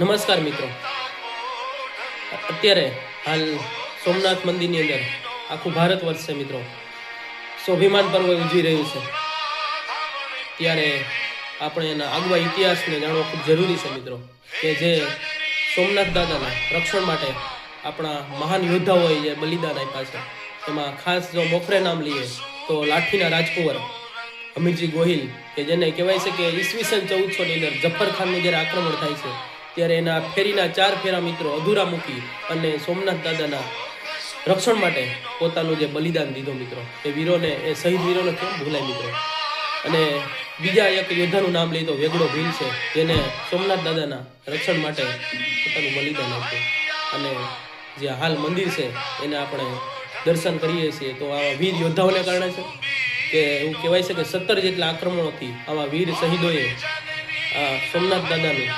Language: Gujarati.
નમસ્કાર મિત્રો, અત્યારે હાલ સોમનાથ મંદિરની અંદર આખું ભારત વર્ષ છે મિત્રો, સ્વાભિમાન પર્વ ઉજવી રહ્યું છે. ત્યારે આપણે એના આગવા ઇતિહાસને જાણવો ખૂબ જરૂરી છે મિત્રો, કે જે સોમનાથ દાદાના રક્ષણ માટે આપણા મહાન યોદ્ધાઓએ જે બલિદાન આપ્યા છે. એમાં ખાસ જો મોખરે નામ લઈએ તો લાઠીના રાજકુંવર હમીરજી ગોહિલ, કે જેને કહેવાય છે કે ઈસવીસન 1400ની અંદર જફર ખાનનું જ્યારે આક્રમણ થાય છે ત્યારે એના ફેરીના 4 ફેરા મિત્રો અધૂરા મૂકી અને સોમનાથ દાદાના રક્ષણ માટે પોતાનું જે બલિદાન દીધું મિત્રો, એ વીરોને, એ શહીદ વીરોને કેમ ભૂલાય મિત્રો. અને બીજા એક યોદ્ધાનું નામ લઈ તો વેગડો ભીલ છે, જેને સોમનાથ દાદાના રક્ષણ માટે પોતાનું બલિદાન આપ્યું. અને જે હાલ મંદિર છે એને આપણે દર્શન કરીએ છીએ તો આવા વીર યોદ્ધાઓને કારણે છે, કે એવું કહેવાય છે કે 17 જેટલા આક્રમણોથી આવા વીર શહીદોએ સોમનાથ દાદાનું